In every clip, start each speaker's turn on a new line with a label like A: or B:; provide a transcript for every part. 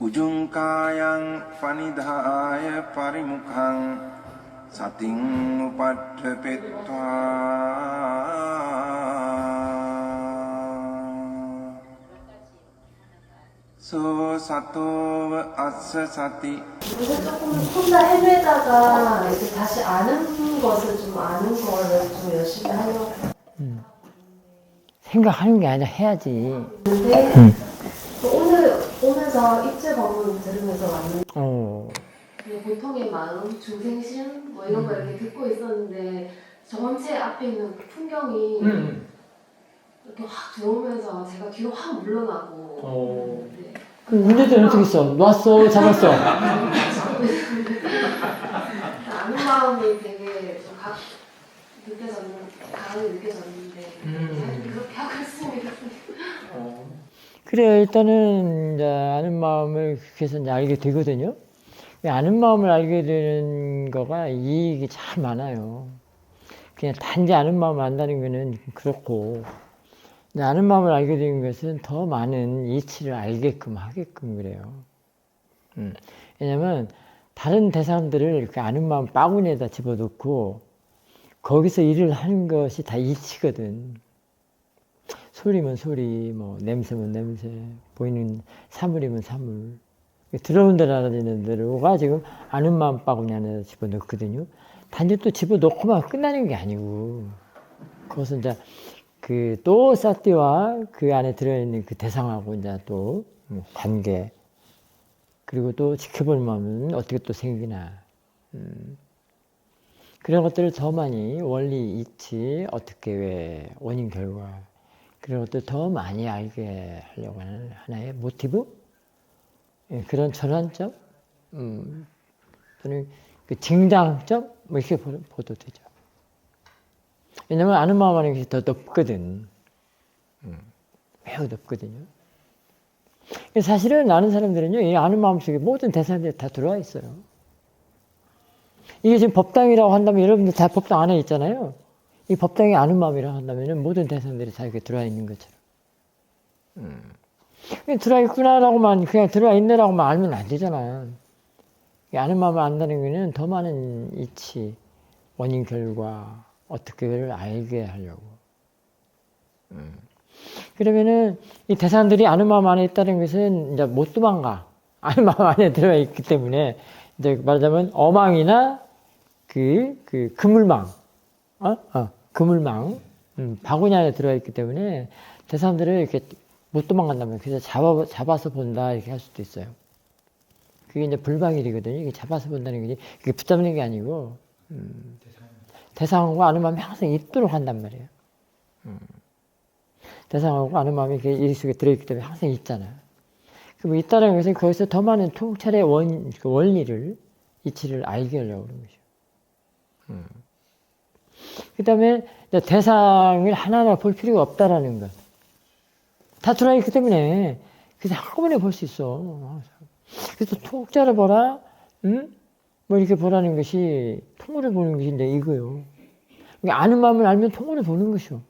A: උජුංකායං පනිදාය පරිමුඛං සතින් උපට්ඨපෙත්වා 소 사토ව අස්ස සති.
B: 이제 조금 혼자 헤매다가 이제 다시 아는 것을 좀 아는 거를 좀 열심히 하려고.
C: 생각하는 게 아니라 해야지.
B: 근데 또 오늘 오면서 입체 법문 들으면서 왔는데 그냥 보통의 마음, 중생심 뭐 이런 거 이렇게 듣고 있었는데 전체 앞에 있는 풍경이 이렇게 확 들어오면서 제가 뒤로 확 물러나고. 네.
C: 그럼 문제들은 어떻게 했어? 놨어? 잡았어?
B: 아는 마음이 되게 좀 강하게 느껴졌는데 그렇게 하고 있습니다.
C: 그래, 일단은 이제 아는 마음을 그렇게 해서 이제 알게 되거든요. 아는 마음을 알게 되는 거가 이익이 참 많아요. 그냥 단지 아는 마음을 안다는 거는 그렇고, 아는 마음을 알게 되는 것은 더 많은 이치를 알게끔 하게끔 그래요. 왜냐면 다른 대상들을 이렇게 아는 마음 바구니에다 집어넣고 거기서 일을 하는 것이 다 이치거든. 소리면 소리, 뭐 냄새면 냄새, 보이는 사물이면 사물. 들어온 데로 알아지는 대로가 지금 아는 마음 바구니 안에 집어넣거든요. 단지 또 집어넣고만 끝나는 게 아니고, 그것은 이제 또 사띠와 그 안에 들어있는 그 대상하고 이제 또 관계, 그리고 또 지켜볼 마음은 어떻게 또 생기나. 그런 것들을 더 많이 원리, 이치, 어떻게 왜 원인, 결과, 그런 것들 더 많이 알게 하려고 하는 하나의 모티브? 그런 전환점? 또는 그 증장점? 뭐 이렇게 보도 되죠. 왜냐면 아는 마음 하는 것이 더 높거든. 매우 높거든요. 사실은 아는 사람들은요, 이 아는 마음 속에 모든 대상들이 다 들어와 있어요. 이게 지금 법당이라고 한다면 여러분들 다 법당 안에 있잖아요. 이 법당이 아는 마음이라고 한다면 모든 대상들이 다 이렇게 들어와 있는 것처럼. 들어와 있구나라고만, 그냥 들어와 있네라고만 알면 안 되잖아. 아는 마음을 안다는 것은 더 많은 이치, 원인, 결과, 어떻게를 알게 하려고. 그러면은 이 대상들이 아는 마음 안에 있다는 것은 이제 못 도망가. 아는 마음 안에 들어가 있기 때문에 이제 말하자면 어망이나 그물망, 그물망, 바구니 안에 들어가 있기 때문에 대상들을 이렇게 못 도망간다면 그래서 잡아서 본다 이렇게 할 수도 있어요. 그게 이제 불방일이거든요. 이게 잡아서 본다는 게 그게 붙잡는 게 아니고. 대상하고 아는 마음이 항상 있도록 한단 말이에요. 대상하고 아는 마음이 이 속에 들어있기 때문에 항상 있잖아요. 그럼 있다는 것은 거기서 더 많은 통찰의 원리를, 이치를 알게 하려고 그러는 거죠. 그 다음에 대상을 하나하나 볼 필요가 없다라는 것. 다 들어있기 때문에 그래서 한꺼번에 볼 수 있어. 그래서 통찰을 보라, 뭐 이렇게 보라는 것이 통으로 보는 것인데 이거요. 아는 마음을 알면 통으로 보는 것이요.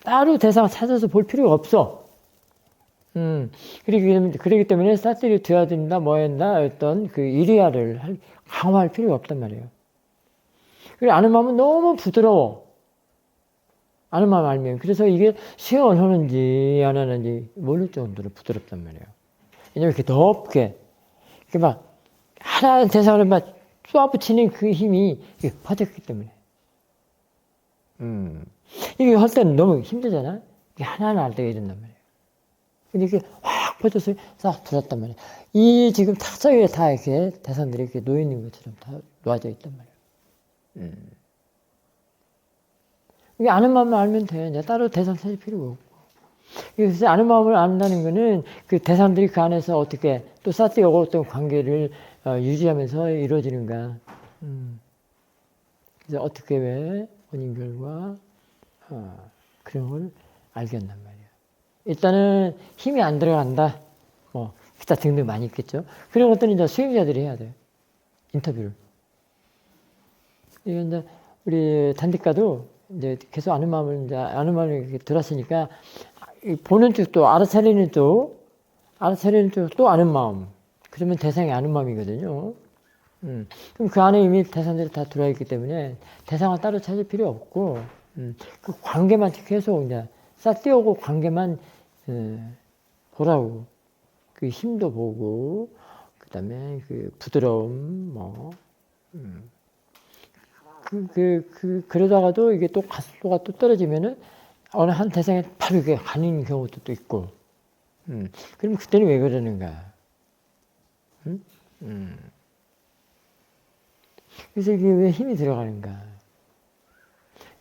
C: 따로 대상을 찾아서 볼 필요가 없어. 그러기 때문에 사띠를 두어야 된다, 뭐 한다, 어떤 그 이리야를 강화할 필요가 없단 말이에요. 그리고 아는 마음은 너무 부드러워. 아는 마음 알면. 그래서 이게 시원하는지 안 하는지 모를 정도로 부드럽단 말이에요. 왜냐면 이렇게 덥게, 이렇게 막 하나 대상을 막 쏘아붙이는 그 힘이 퍼졌기 때문에. 이게 할 때는 너무 힘들잖아? 이게 하나하나 할 때가 이런단 말이에요. 근데 이게 확 퍼져서 싹 들었단 말이에요. 이 지금 탁자 위에 다 이렇게 대상들이 이렇게 놓여있는 것처럼 다 놓아져 있단 말이에요. 이게 아는 마음을 알면 돼. 이제 따로 대상 찾을 필요가 없고. 그래서 아는 마음을 안다는 거는 그 대상들이 그 안에서 어떻게 또 사띠하고 어떤 관계를 유지하면서 이루어지는가. 그래서 어떻게 왜 원인 결과 그런 걸 알게 한단 말이야. 일단은 힘이 안 들어간다. 뭐 기타 등등 많이 있겠죠. 그런 것들은 이제 수행자들이 해야 돼요. 인터뷰를. 이게 이제 우리 단디가도 이제 계속 아는 마음을 이렇게 들었으니까 보는 쪽도 알아차리는 쪽 또 아는 마음. 그러면 대상이 아는 마음이거든요. 그럼 그 안에 이미 대상들이 다 들어와 있기 때문에 대상을 따로 찾을 필요 없고, 그 관계만 계속 이제 싹 띄우고 관계만 보라고. 그 힘도 보고, 그 다음에 그 부드러움, 뭐, 그러다가도 이게 또 가속도가 또 떨어지면은 어느 한 대상에 바로 이게 가는 경우도 또 있고, 그럼 그때는 왜 그러는가? 그래서 이게 왜 힘이 들어가는가?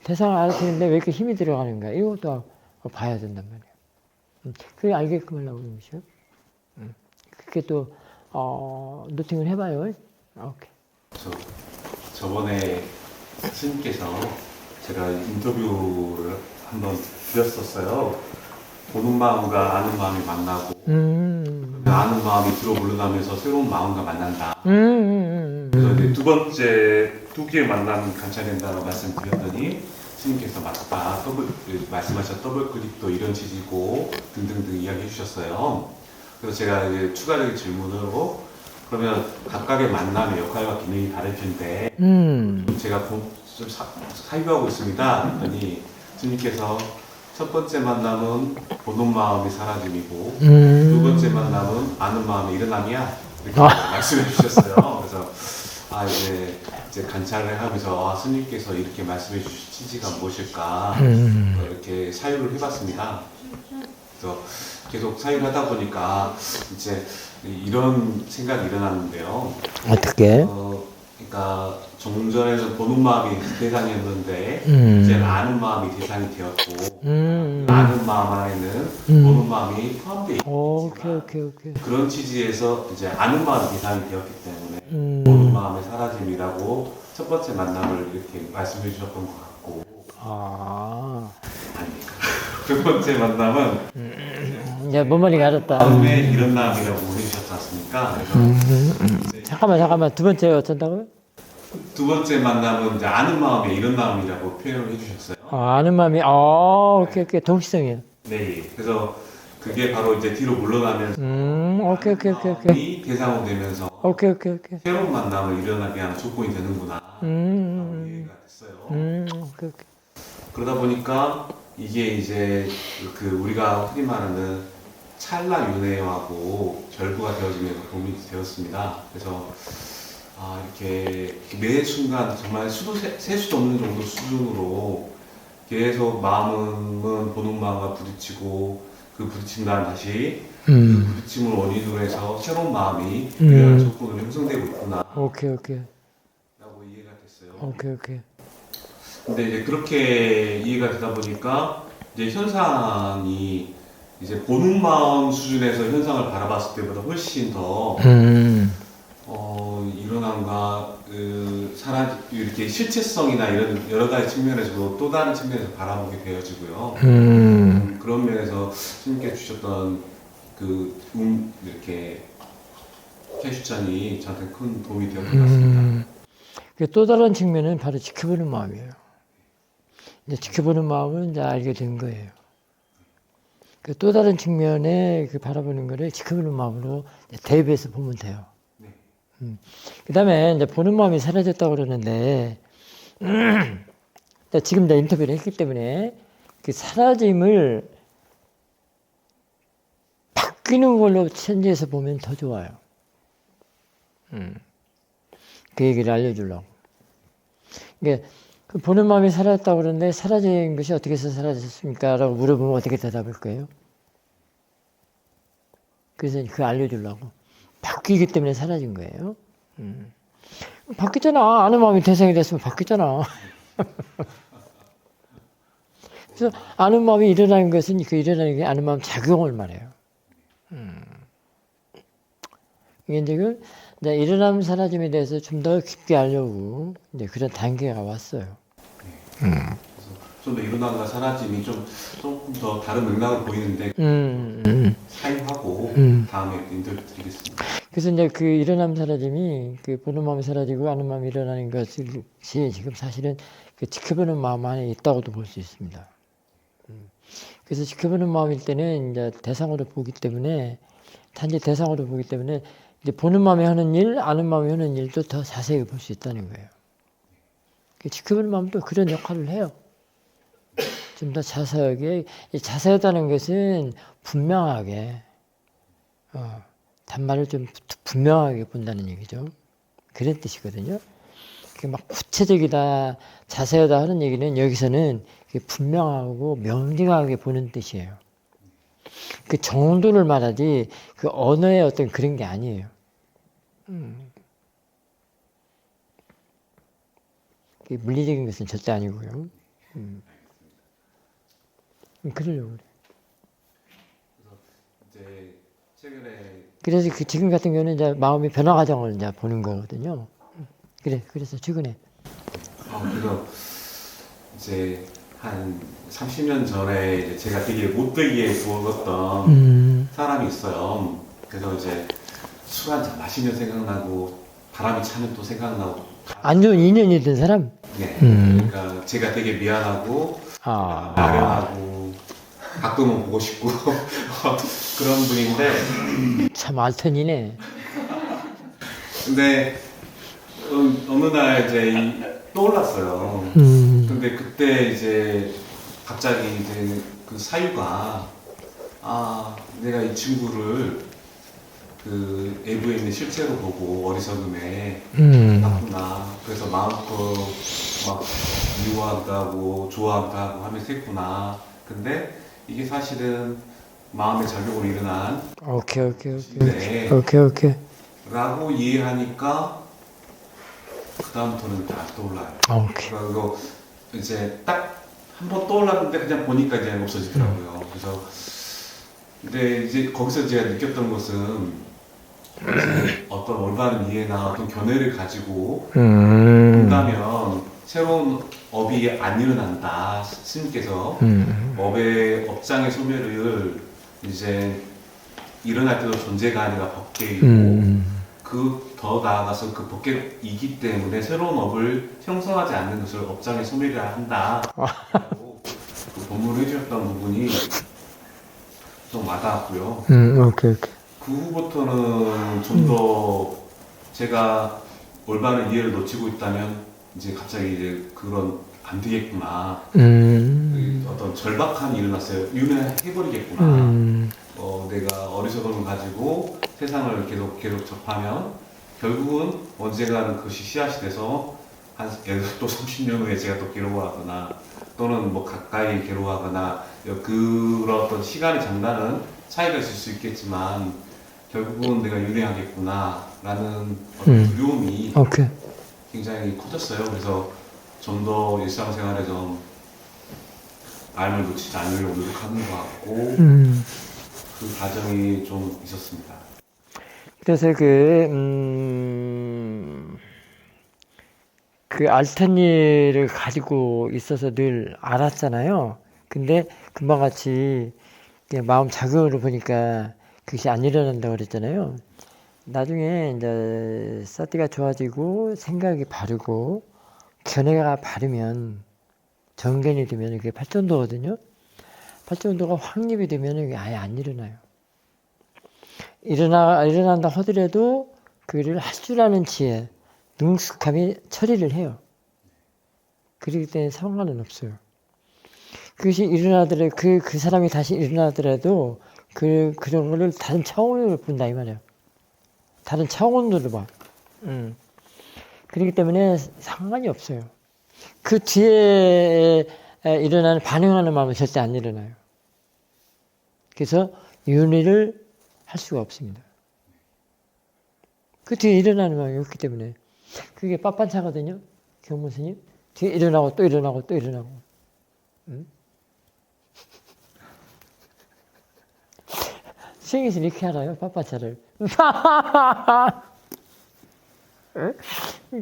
C: 대상을 알아채는데 왜 이렇게 힘이 들어가는가? 이것도 봐야 된단 말이에요. 그게 알게끔 하려고 그러는 것이요. 그렇게 또, 노팅을 해봐요. 오케이.
D: 저번에 스님께서 제가 인터뷰를 한번 드렸었어요. 보는 마음과 아는 마음이 만나고, 아는 마음이 들어 물러나면서 새로운 마음과 만난다. 그래서 이제 두 개의 만남 관찰된다고 말씀드렸더니, 스님께서 맞다, 말씀하신 더블 클릭도 이런 취지고, 등등등 이야기해 주셨어요. 그래서 제가 이제 추가적인 질문으로, 그러면 각각의 만남의 역할과 기능이 다를 텐데, 제가 좀 사유하고 있습니다. 그랬더니 스님께서 첫 번째 만남은 보는 마음이 사라짐이고, 두 번째 만남은 아는 마음의 일어남이야. 이렇게 말씀해 주셨어요. 그래서 이제 관찰을 하면서 스님께서 이렇게 말씀해 주신 취지가 무엇일까 이렇게 사유를 해봤습니다. 그래서 계속 사유를 하다 보니까 이제 이런 생각이 일어났는데요.
C: 어떻게?
D: 그러니까 종전에는 보는 마음이 대상이었는데 이제 아는 마음이 대상이 되었고 아는 마음 안에는 보는 마음이 포함되어 있지만
C: 오케이.
D: 그런 취지에서 이제 아는 마음이 대상이 되었기 때문에 보는 마음의 사라짐이라고 첫 번째 만남을 이렇게 말씀해 주셨던 것 같고 아닙니까? 두 번째 만남은
C: 이제 뭔 말인지 알았다.
D: 마음의 일어남이라고 해주셨지 않습니까? 그래서
C: 잠깐만. 두 번째 어쩐다고요?
D: 두 번째 만남은 이제 아는 마음의 일어남이라고 표현을 해주셨어요.
C: 아는 마음이, 오케이. 동시성이에요.
D: 네. 그래서 그게 바로 이제 뒤로 물러나면서
C: 오케이.
D: 마음이 대상으로 되면서
C: 오케이.
D: 새로운 만남을 일어나게 하는 조건이 되는구나. 이해가 됐어요.
C: 오케이.
D: 그러다 보니까 이게 이제 그 우리가 흔히 말하는 찰나 윤회하고 결부가 되어지면서 도움이 되었습니다. 그래서 이렇게 매 순간 정말 셀 수도 없는 정도 수준으로 계속 마음은 보는 마음과 부딪히고 그 부딪힌 다음 다시 그 부딪힘을 원인으로 해서 새로운 마음이 일어나는 조건으로 형성되고 있구나.
C: 오케이.
D: 라고 이해가 됐어요.
C: 오케이.
D: 근데 이제 그렇게 이해가 되다 보니까 이제 현상이 이제 보는 마음 수준에서 현상을 바라봤을 때보다 훨씬 더 일어남과 이렇게 실체성이나 이런 여러 가지 측면에서도 또 다른 측면에서 바라보게 되어지고요. 그런 면에서 스님께 주셨던 이렇게 캐슈찬이 저한테 큰 도움이 되었던 것 같습니다.
C: 또 다른 측면은 바로 지켜보는 마음이에요. 이제 지켜보는 마음은 이제 알게 된 거예요. 또 다른 측면에 바라보는 거를 지켜보는 마음으로 대입해서 보면 돼요. 그 다음에 이제 보는 마음이 사라졌다고 그러는데, 지금 내가 인터뷰를 했기 때문에 그 사라짐을 바뀌는 걸로 천지에서 보면 더 좋아요. 그 얘기를 알려주려고. 그러니까 그 보는 마음이 사라졌다고 그러는데 사라진 것이 어떻게 해서 사라졌습니까? 라고 물어보면 어떻게 대답할 거예요? 그래서 그거 알려주려고. 바뀌기 때문에 사라진 거예요. 바뀌잖아. 아는 마음이 대상이 됐으면 바뀌잖아. 그래서 아는 마음이 일어나는 것은 그 일어나는 게 아는 마음 작용을 말해요. 이게 지금 이제 일어남 사라짐에 대해서 좀 더 깊게 알려고 이제 그런 단계가 왔어요.
D: 그래서 좀 더 일어남과 사라짐이 조금 더 다른 맥락을 보이는데 사유하고 다음에 인터뷰 드리겠습니다.
C: 그래서 이제 그 일어남 사라짐이 그 보는 마음이 사라지고 아는 마음이 일어나는 것이 지금 사실은 그 지켜보는 마음 안에 있다고도 볼 수 있습니다. 그래서 지켜보는 마음일 때는 이제 대상으로 보기 때문에 단지 대상으로 보기 때문에 이제 보는 마음이 하는 일, 아는 마음이 하는 일도 더 자세히 볼 수 있다는 거예요. 지켜보는 마음도 그런 역할을 해요. 좀 더 자세하게, 자세하다는 것은 분명하게, 단말을 좀 분명하게 본다는 얘기죠. 그런 뜻이거든요. 막 구체적이다, 자세하다 하는 얘기는 여기서는 분명하고 명징하게 보는 뜻이에요. 그 정도를 말하지 그 언어의 어떤 그런 게 아니에요. 물리적인 것은 절대 아니고요. 그러려고 그래.
D: 이제 최근에
C: 그래서 그 지금 같은 경우는 이제 마음의 변화 과정을 이제 보는 거거든요. 그래서 최근에.
D: 그래서 이제 한 30년 전에 이제 제가 되게 못되게 구웠던 사람이 있어요. 그래서 이제 술 한잔 마시면 생각나고 바람이 차면 또 생각나고.
C: 안 좋은 인연이 든 사람?
D: 네. 그러니까 제가 되게 미안하고 아련하고 가끔은 보고 싶고 그런 분인데
C: 참 알턴이네.
D: 근데 어느 날 이제 떠올랐어요. 근데 그때 이제 갑자기 이제 그 사유가 내가 이 친구를 그 외부에 있는 실체로 보고 어리석음에 했구나. 그래서 마음껏 막 미워한다 하고 좋아한다 하고 하면서 했구나. 근데 이게 사실은 마음의 작용으로 일어난
C: 오케이.
D: 라고 이해하니까 그 다음부터는 안 떠올라요.
C: 오케이.
D: 그리고 이제 딱 한 번 떠올랐는데 그냥 보니까 이제 없어지더라고요. 그래서 근데 이제 거기서 제가 느꼈던 것은 이제 어떤 올바른 이해나 어떤 견해를 가지고 본다면 새로운 업이 안 일어난다. 스님께서 업장의 소멸을 이제 일어날 때도 존재가 아니라 법계이고 그 더 나아가서 그 법계이기 때문에 새로운 업을 형성하지 않는 것을 업장의 소멸이라 한다. 그 본문을 해주셨던 부분이 좀 와닿았고요.
C: 오케이.
D: 그 후부터는 좀 더 제가 올바른 이해를 놓치고 있다면 이제 갑자기 이제 그런 안 되겠구나. 어떤 절박함이 일어났어요. 윤회해버리겠구나. 내가 어리석음을 가지고 세상을 계속 접하면 결국은 언젠가는 그것이 씨앗이 돼서 한 예를 들어 또 30년 후에 제가 또 괴로워하거나 또는 뭐 가까이 괴로워하거나 그런 어떤 시간의 장단은 차이가 있을 수 있겠지만 결국은 내가 윤회하겠구나라는 어떤 두려움이 굉장히 커졌어요. 그래서 좀 더 일상생활에 좀 마음을 놓치지 않으려고 노력하는 것 같고 그 과정이 좀 있었습니다.
C: 그래서 그 알턴니를 가지고 있어서 늘 알았잖아요. 근데 금방 같이 마음 작용으로 보니까 그것이 안 일어난다고 그랬잖아요. 나중에 이제 사티가 좋아지고 생각이 바르고 견해가 바르면 정견이 되면 그게 팔전도거든요. 팔전도가 확립이 되면 이게 아예 안 일어나요. 일어난다 하더라도 그를 할 줄 아는 지혜, 능숙함이 처리를 해요. 그렇기 때문에 상관은 없어요. 그것이 일어나더라도 그 사람이 다시 일어나더라도 그런 거를 다른 차원으로 본다 이 말이에요. 다른 차원으로 봐. 그렇기 때문에 상관이 없어요. 그 뒤에 일어나는 반응하는 마음은 절대 안 일어나요. 그래서 윤회를 할 수가 없습니다. 그 뒤에 일어나는 마음이 없기 때문에 그게 빤빤차거든요. 경무스님 뒤에 일어나고 또 일어나고 또 일어나고. 수행에서 이렇게 알아요. 빤빤차를.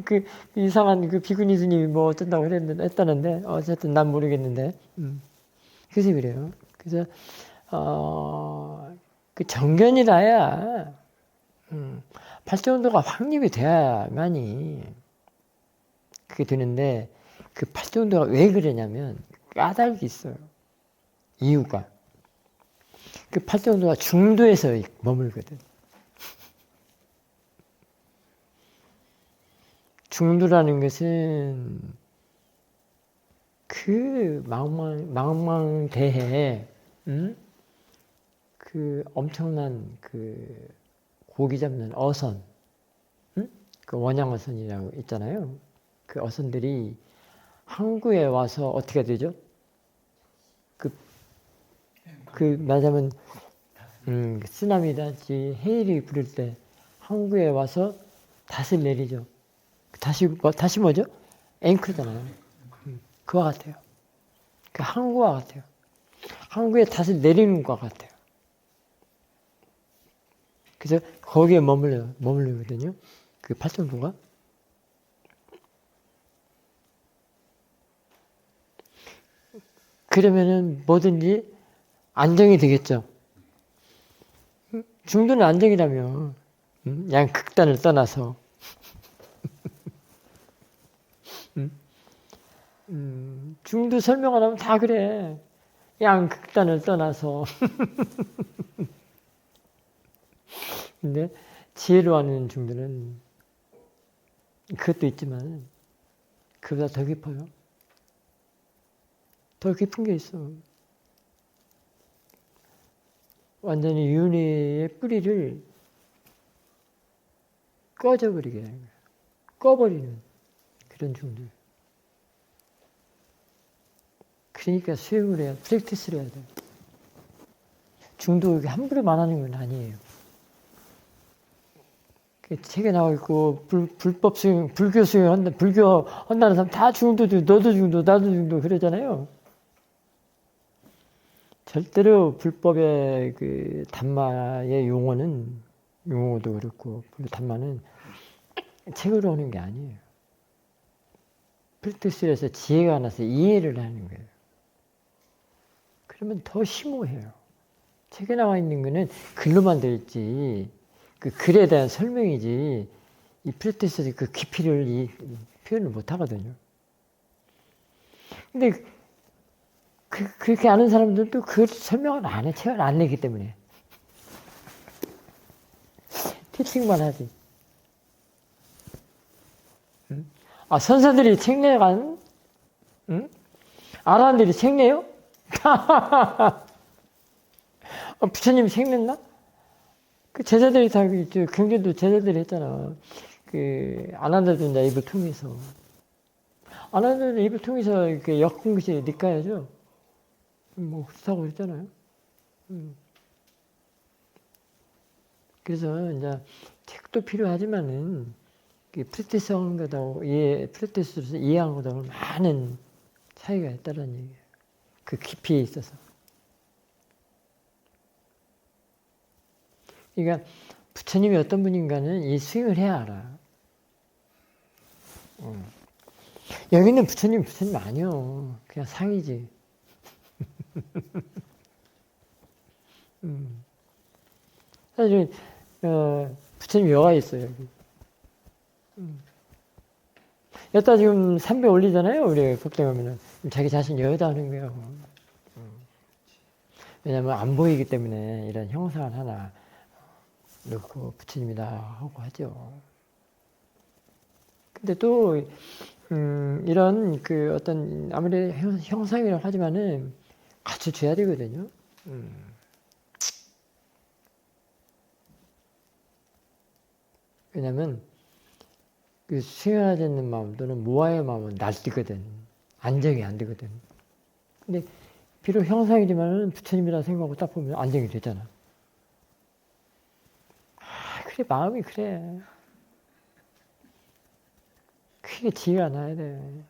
C: 그 이상한 그 비구니 스님이 뭐 어쩐다고 했다는데 어쨌든 난 모르겠는데. 그래서 그래요. 그래서 그 정견이라야 팔자운도가 확립이 돼야만이 그게 되는데 그 팔자운도가 왜 그러냐면 까닭이 있어요. 이유가 그 팔자운도가 중도에서 머물거든. 중도라는 것은 그 망망대해에 그 엄청난 그 고기 잡는 어선, 그 원양어선이라고 있잖아요. 그 어선들이 항구에 와서 어떻게 되죠? 말하자면 쓰나미든지 해일이 부를 때 항구에 와서 닷을 내리죠. 다시 뭐죠? 앵커잖아요. 그와 같아요. 그 항구와 같아요. 항구에 닷을 내리는 것과 같아요. 그래서 거기에 머물르거든요. 그 팔천부가. 그러면은 뭐든지 안정이 되겠죠. 중도는 안정이라며. 양극단을 떠나서. 중도 설명 안 하면 다 그래. 양극단을 떠나서. 근데 지혜로 하는 중도는 그것도 있지만 그보다 더 깊어요. 더 깊은 게 있어. 완전히 윤회의 뿌리를 꺼져버리게 하는 거야. 꺼버리는 그런 중도. 그러니까 수행을 해야, 프랙티스를 해야 돼. 중도 함부로 말하는 건 아니에요. 책에 나와 있고 불법 수행, 불교 수행 한다, 불교 한다는 사람 다 중도죠. 너도 중도, 나도 중도 그러잖아요. 절대로 불법의 그 담마의 용어도 그렇고 담마는 책으로 오는 게 아니에요. 프랙티스에서 지혜가 나서 이해를 하는 거예요. 그러면 더 심오해요. 책에 나와 있는 거는 글로만 되어 있지. 그 글에 대한 설명이지 이 프랙티스의 그 깊이를 표현을 못 하거든요. 근데 그렇게 아는 사람들도 그 설명을 안 해. 책을 안 내기 때문에. 티칭만 하지. 아, 선사들이 책 내간? 아라한들이 책 내요? 부처님이 책 냈나? 그 제자들이 다, 경전도 제자들이 했잖아. 아난다존자 입을 통해서. 아난다존자 입을 통해서 이렇게 역공시 니까야죠. 뭐, 그렇다고 그랬잖아요. 그래서, 이제, 책도 필요하지만은, 프랙티스 하는 거하고, 프랙티스로서 이해하는 거하고 많은 차이가 있다는 얘기예요. 그 깊이에 있어서. 그러니까 부처님이 어떤 분인가는 이 수행을 해야 알아. 여기는 부처님 아니요. 그냥 상이지. 사실 부처님 여가 있어요. 여기. 여기다 지금 300 올리잖아요. 우리 법당하면은 자기 자신 여기다 하는 거예요. 왜냐하면 안 보이기 때문에 이런 형상을 하나 넣고 부처님이다 하고 하죠. 근데 또 이런 그 어떤 아무리 형상이라고 하지만은 갖춰줘야 되거든요. 왜냐면 그 수행하지 않는 마음 또는 무아의 마음은 날뛰거든. 안정이 안 되거든. 근데 비록 형상이지만은 부처님이라 생각하고 딱 보면 안정이 되잖아. 그래, 마음이 그래. 크게 지혜가 나야 돼.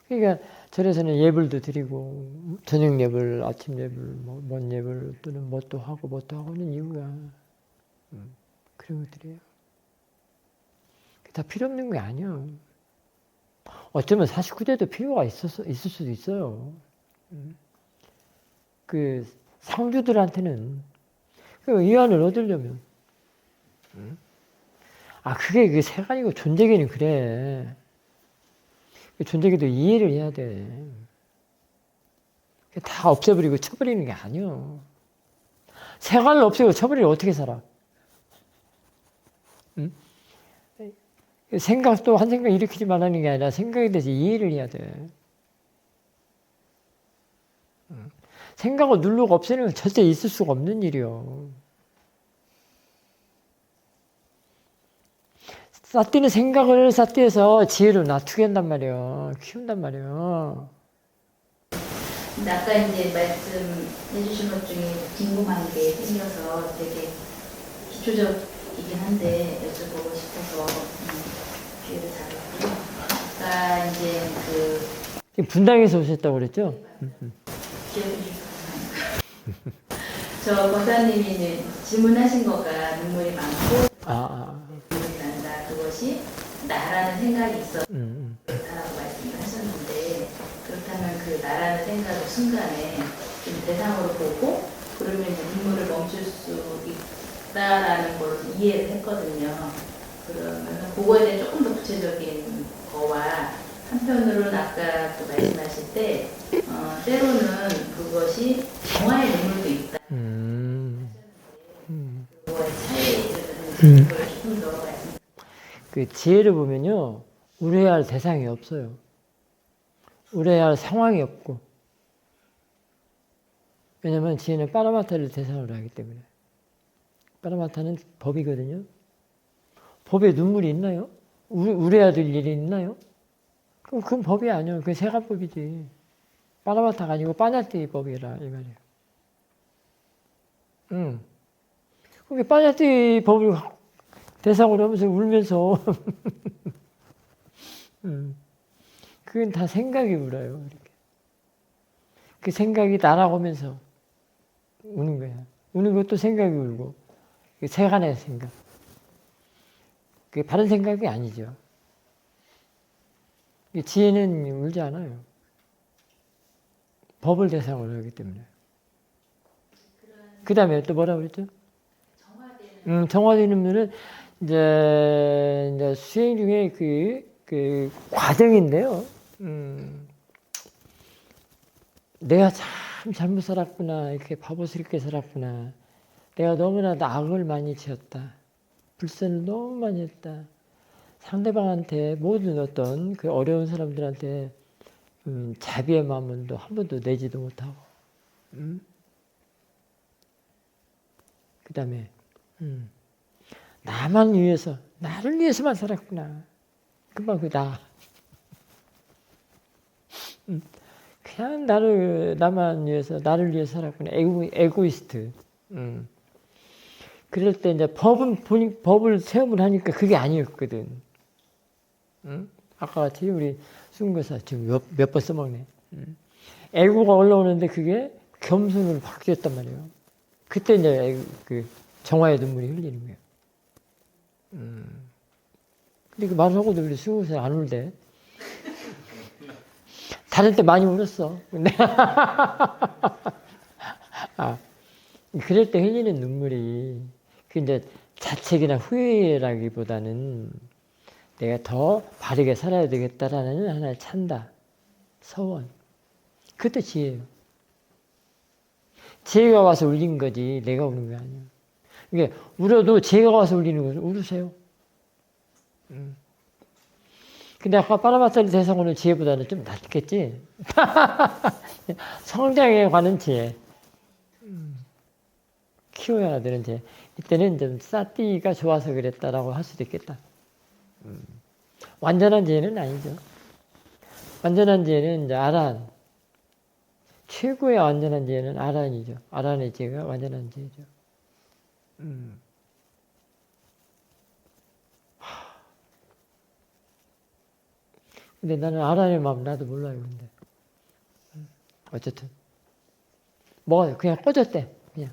C: 그러니까 절에서는 예불도 드리고 저녁 예불, 아침 예불, 먼 예불 또는 뭣도 하고 하는 이유가 그런 것들이에요. 다 필요 없는 게 아니야. 어쩌면 49대도 필요가 있을 수도 있어요. 그 상주들한테는 그 위안을 얻으려면 그게 그 세간이고 존재계는 그래. 존재계도 이해를 해야 돼. 다 없애버리고 쳐버리는 게 아니요. 세간을 없애고 쳐버리면 어떻게 살아? 생각도 한 생각 일으키지 말라는 게 아니라 생각에 대해서 이해를 해야 돼. 생각을 누르고 없애는 건 절대 있을 수가 없는 일이요. 사띠는 생각을 사띠에서 지혜로 놔두게 한단 말이에요. 키운단 말이에요.
E: 근데 아까 이제 말씀해 주신 것 중에 궁금한 게 생겨서 되게 기초적이긴 한데 여쭤보고 싶어서 기회를 잡았고요. 아까 이제
C: 분당에서 오셨다고 그랬죠?
E: 기억해 주셔서 감사합니다. 저 권사님이 질문하신 거가 눈물이 많고 눈물이 난다. 그것이 나라는 생각이 있어 그렇다라고 말씀을 하셨는데 그렇다면 그 나라는 생각을 순간에 좀 대상으로 보고 그러면 이제 눈물을 멈출 수 있다라는 걸 이해를 했거든요. 그러면 그거에 대해 조금 더 구체적인 거와 한편으로는 아까 또 말씀하실 때 때로는 그것이 정화의 눈물도 있다. 그거의 차이를 조금 더 말씀.
C: 그 지혜를 보면요, 우려해야 할 대상이 없어요. 우려해야 할 상황이 없고. 왜냐면 지혜는 빠라마타를 대상으로 하기 때문에. 빠라마타는 법이거든요. 법에 눈물이 있나요? 우려해야 될 일이 있나요? 그럼 그건 법이 아니에요. 그건 세간법이지. 빠라마타가 아니고 빠냐띠 법이라 이 말이에요. 그게 빠냐띠 법을 대상으로 하면서 울면서 그건 다 생각이 울어요. 이렇게. 그 생각이 날아오면서 우는 거야. 우는 것도 생각이 울고 세간의 생각. 그게 바른 생각이 아니죠. 지혜는 울지 않아요. 법을 대상으로 하기 때문에. 그 다음에 또 뭐라고 그랬죠? 정화되는 눈은 이제 수행 중에 그 과정인데요. 내가 참 잘못 살았구나. 이렇게 바보스럽게 살았구나. 내가 너무나도 악을 많이 지었다. 불선을 너무 많이 했다. 상대방한테 모든 어떤 그 어려운 사람들한테 자비의 마음은 한 번도 내지도 못하고. 그 다음에 나만 위해서, 나를 위해서만 살았구나. 금방 그 나. 그냥 나만 위해서, 나를 위해서 살았구나. 에고이스트. 그럴 때 이제 법을 체험을 하니까 그게 아니었거든. 아까 같이 우리 순교사 지금 몇 번 써먹네. 에고가 올라오는데 그게 겸손으로 바뀌었단 말이에요. 그때 이제 그 정화의 눈물이 흘리는 거예요. 근데 그 말을 하고도 우리 순교사 안 울대. 다른 때 많이 울었어. 근데 그럴 때 흘리는 눈물이 그 이제 자책이나 후회라기보다는 내가 더 바르게 살아야 되겠다라는 하나의 찬다, 서원. 그것도 지혜예요. 지혜가 와서 울린 거지 내가 우는 게 아니야. 이게 울어도 지혜가 와서 울리는 거죠. 울으세요. 근데 아까 빠라마타리 대상으로는 지혜보다는 좀 낫겠지. 성장에 관한 지혜. 키워야 되는 지혜. 이때는 좀 사띠가 좋아서 그랬다라고 할 수도 있겠다. 완전한 지혜는 아니죠. 완전한 지혜는 이제 아란. 최고의 완전한 지혜는 아란이죠. 아란의 지혜가 완전한 지혜죠. 근데 나는 아란의 마음 나도 몰라요. 근데 어쨌든 뭐가 그냥 꺼졌대. 그냥.